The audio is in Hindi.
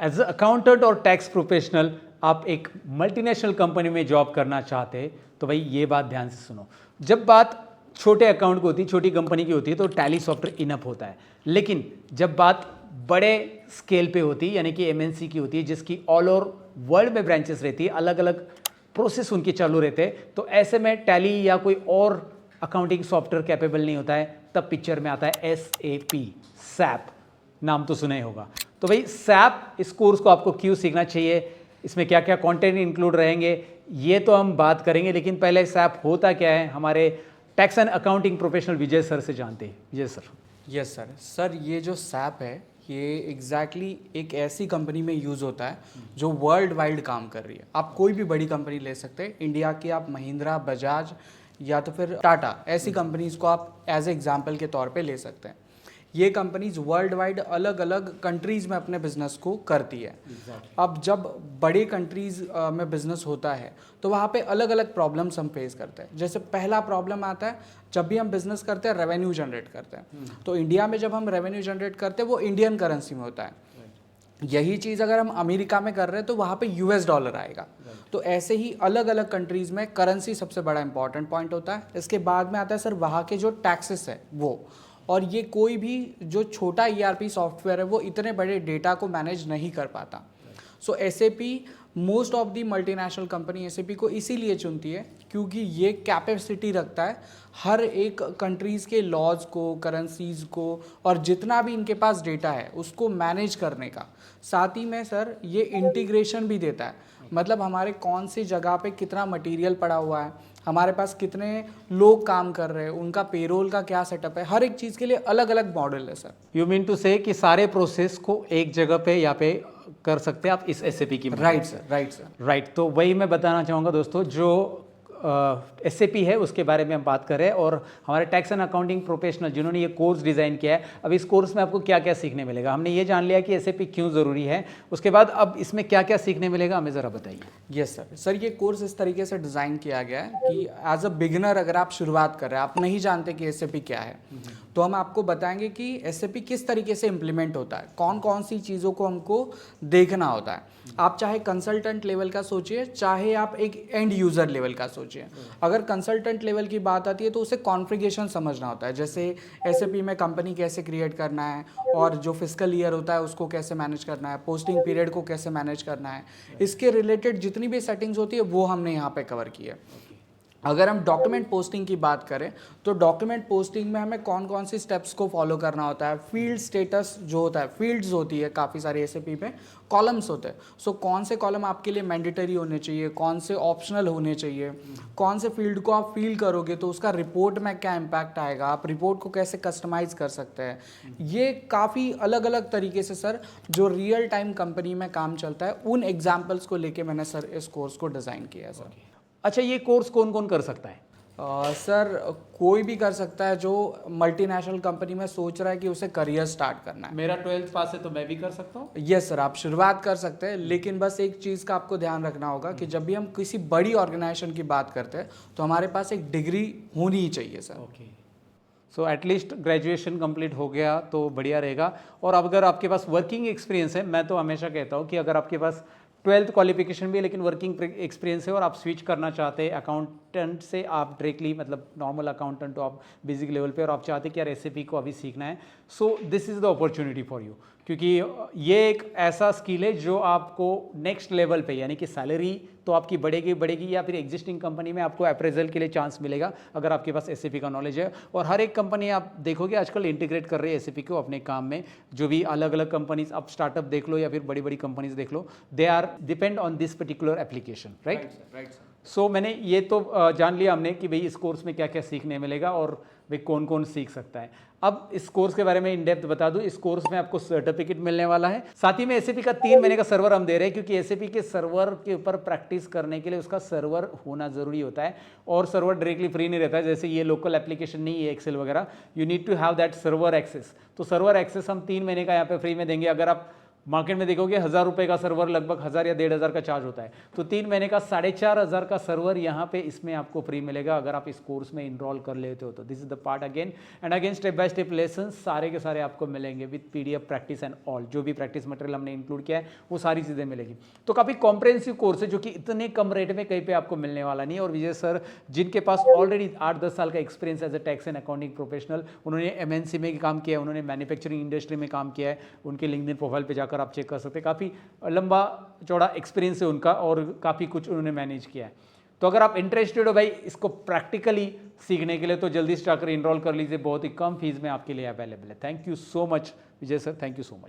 एज अ अकाउंटेंट और टैक्स प्रोफेशनल आप एक मल्टीनेशनल कंपनी में जॉब करना चाहते हैं तो भाई ये बात ध्यान से सुनो। जब बात छोटे अकाउंट की होती है, छोटी कंपनी की होती है तो टैली सॉफ्टवेयर इनफ होता है। लेकिन जब बात बड़े स्केल पे होती है यानी कि एमएनसी की होती है जिसकी ऑल ओवर वर्ल्ड में ब्रांचेस रहती है, अलग अलग प्रोसेस उनके चालू रहते हैं, तो ऐसे में टैली या कोई और अकाउंटिंग सॉफ्टवेयर कैपेबल नहीं होता है। तब पिक्चर में आता है SAP, सैप। नाम तो सुना ही होगा। तो भाई सैप इस कोर्स को आपको क्यों सीखना चाहिए, इसमें क्या क्या कंटेंट इंक्लूड रहेंगे ये तो हम बात करेंगे, लेकिन पहले सैप होता क्या है हमारे tax and accounting professional Vijay sir से जानते हैं। विजय सर। यस सर ये जो सैप है ये एग्जैक्टली एक ऐसी कंपनी में यूज़ होता है जो वर्ल्ड वाइड काम कर रही है। आप कोई भी बड़ी कंपनी ले सकते हैं, इंडिया की आप महिंद्रा, बजाज या तो फिर टाटा, ऐसी कंपनीज को आप एज ए एग्जाम्पल के तौर पे ले सकते हैं। ये कंपनीज वर्ल्ड वाइड अलग अलग कंट्रीज में अपने बिजनेस को करती है। अब जब बड़े कंट्रीज में बिजनेस होता है तो वहाँ पे अलग अलग प्रॉब्लम्स हम फेस करते हैं। जैसे पहला प्रॉब्लम आता है जब भी हम बिजनेस करते हैं, रेवेन्यू जनरेट करते हैं। तो इंडिया में जब हम रेवेन्यू जनरेट करते हैं वो इंडियन करेंसी में होता है। यही चीज़ अगर हम अमेरिका में कर रहे हैं तो वहाँ पे US डॉलर आएगा। तो ऐसे ही अलग अलग कंट्रीज़ में करेंसी सबसे बड़ा इंपॉर्टेंट पॉइंट होता है। इसके बाद में आता है सर वहाँ के जो टैक्सेस है वो, और ये कोई भी जो छोटा ERP सॉफ्टवेयर है वो इतने बड़े डेटा को मैनेज नहीं कर पाता। सो SAP, most of the multinational company SAP को इसीलिए चुनती है क्योंकि ये कैपेसिटी रखता है हर एक कंट्रीज़ के लॉज को, करेंसीज़ को और जितना भी इनके पास डेटा है उसको मैनेज करने का। साथ ही में सर ये इंटीग्रेशन भी देता है, मतलब हमारे कौन सी जगह पे कितना मटेरियल पड़ा हुआ है, हमारे पास कितने लोग काम कर रहे हैं, उनका पेरोल का क्या सेटअप है, हर एक चीज़ के लिए अलग अलग मॉडल है सर। यू मीन टू से कि सारे प्रोसेस को एक जगह पे यहाँ पे कर सकते हैं आप इस SAP की। Right sir. राइट। तो वही मैं बताना चाहूँगा दोस्तों, जो SAP है उसके बारे में हम बात करें और हमारे टैक्स एंड अकाउंटिंग प्रोफेशनल जिन्होंने ये कोर्स डिज़ाइन किया है। अब इस कोर्स में आपको क्या क्या सीखने मिलेगा, हमने ये जान लिया कि SAP क्यों ज़रूरी है, उसके बाद अब इसमें क्या क्या सीखने मिलेगा हमें ज़रा बताइए। यस सर ये कोर्स इस तरीके से डिज़ाइन किया गया है कि एज अ बिगिनर अगर आप शुरुआत कर रहे हैं, आप नहीं जानते कि SAP क्या है, तो हम आपको बताएंगे कि SAP किस तरीके से इम्प्लीमेंट होता है, कौन कौन सी चीज़ों को हमको देखना होता है। आप चाहे कंसल्टेंट लेवल का सोचिए, चाहे आप एक एंड यूज़र लेवल का सोचिए। अगर कंसल्टेंट लेवल की बात आती है तो उसे कॉन्फ़िगरेशन समझना होता है, जैसे SAP में कंपनी कैसे क्रिएट करना है और जो फिस्कल ईयर होता है उसको कैसे मैनेज करना है, पोस्टिंग पीरियड को कैसे मैनेज करना है, इसके रिलेटेड जितनी भी सेटिंग्स होती है वो हमने यहाँ पे कवर की है। अगर हम डॉक्यूमेंट पोस्टिंग की बात करें तो डॉक्यूमेंट पोस्टिंग में हमें कौन कौन सी स्टेप्स को फॉलो करना होता है, फील्ड स्टेटस जो होता है, फील्ड्स होती है काफ़ी सारी SAP में, कॉलम्स होते हैं। सो कौन से कॉलम आपके लिए मैंडेटरी होने चाहिए, कौन से ऑप्शनल होने चाहिए, कौन से फील्ड को आप फील करोगे तो उसका रिपोर्ट में क्या इम्पैक्ट आएगा, आप रिपोर्ट को कैसे कस्टमाइज कर सकते हैं। ये काफ़ी अलग अलग तरीके से सर जो रियल टाइम कंपनी में काम चलता है उन एग्जाम्पल्स को लेके मैंने सर इस कोर्स को डिज़ाइन किया है सर। अच्छा, ये कोर्स कौन कौन कर सकता है? सर कोई भी कर सकता है जो मल्टीनेशनल कंपनी में सोच रहा है कि उसे करियर स्टार्ट करना है। मेरा 12th पास है तो मैं भी कर सकता हूँ? यस सर आप शुरुआत कर सकते हैं, लेकिन बस एक चीज़ का आपको ध्यान रखना होगा कि जब भी हम किसी बड़ी ऑर्गेनाइजेशन की बात करते हैं तो हमारे पास एक डिग्री होनी ही चाहिए sir. Okay. So at least graduation complete हो गया तो बढ़िया रहेगा। और अब अगर आपके पास वर्किंग एक्सपीरियंस है, मैं तो हमेशा कहता हूँ कि अगर आपके पास 12th क्वालिफिकेशन भी है लेकिन वर्किंग एक्सपीरियंस है और आप स्विच करना चाहते हैं अकाउंटेंट से, आप डायरेक्टली मतलब नॉर्मल अकाउंटेंट हो आप बेसिक लेवल पे और आप चाहते हैं कि यार SAP को अभी सीखना है, so this is the opportunity for you. क्योंकि ये एक ऐसा स्किल है जो आपको नेक्स्ट लेवल पे यानी कि सैलरी तो आपकी बढ़ेगी या फिर एग्जिस्टिंग कंपनी में आपको अप्रेजल के लिए चांस मिलेगा अगर आपके पास SAP का नॉलेज है। और हर एक कंपनी आप देखोगे आजकल इंटीग्रेट कर रही है SAP को अपने काम में। जो भी अलग अलग कंपनीज, आप स्टार्टअप देख लो या फिर बड़ी बड़ी कंपनीज देख लो, they are depend on this particular application, right. So मैंने ये तो जान लिया हमने कि भाई इस कोर्स में क्या क्या सीखने मिलेगा और भाई कौन कौन सीख सकता है। अब इस कोर्स के बारे में इन डेप्थ बता दूं, इस कोर्स में आपको सर्टिफिकेट मिलने वाला है, साथ ही में SAP का 3 महीने का सर्वर हम दे रहे हैं क्योंकि SAP के सर्वर के ऊपर प्रैक्टिस करने के लिए उसका सर्वर होना जरूरी होता है। और सर्वर डायरेक्टली फ्री नहीं रहता है, जैसे ये लोकल एप्लीकेशन नहीं है एक्सेल वगैरह, you need to have that server access. तो सर्वर एक्सेस हम 3 महीने का यहाँ पे फ्री में देंगे। अगर आप मार्केट में देखोगे 1000 रुपये का सर्वर लगभग 1000 या 1500 का चार्ज होता है। तो 3 महीने का 4500 का सर्वर यहाँ पे इसमें आपको फ्री मिलेगा अगर आप इस कोर्स में इनरोल कर लेते हो तो। This is the part again and again, step by step lesson सारे के सारे आपको मिलेंगे with PDF practice and all. जो भी प्रैक्टिस मटेरियल हमने इंक्लूड किया है वो सारी चीज़ें मिलेगी। तो काफ़ी कॉम्प्रहेंसिव कोर्स है जो कि इतने कम रेट में कहीं पे आपको मिलने वाला नहीं है। और विजय सर जिनके पास ऑलरेडी 8-10 साल का experience as a tax and accounting professional, उन्होंने MNC में काम किया है, उन्होंने मैन्युफैक्चरिंग इंडस्ट्री में काम किया है, उनके लिंक्डइन प्रोफाइल पे जाकर आप चेक कर सकते हैं। काफ़ी लंबा चौड़ा एक्सपीरियंस है उनका और काफ़ी कुछ उन्होंने मैनेज किया है। तो अगर आप इंटरेस्टेड हो भाई इसको प्रैक्टिकली सीखने के लिए तो जल्दी से जाकर इनरोल कर लीजिए, बहुत ही कम फीस में आपके लिए अवेलेबल है। Thank you so much Vijay sir, thank you so much.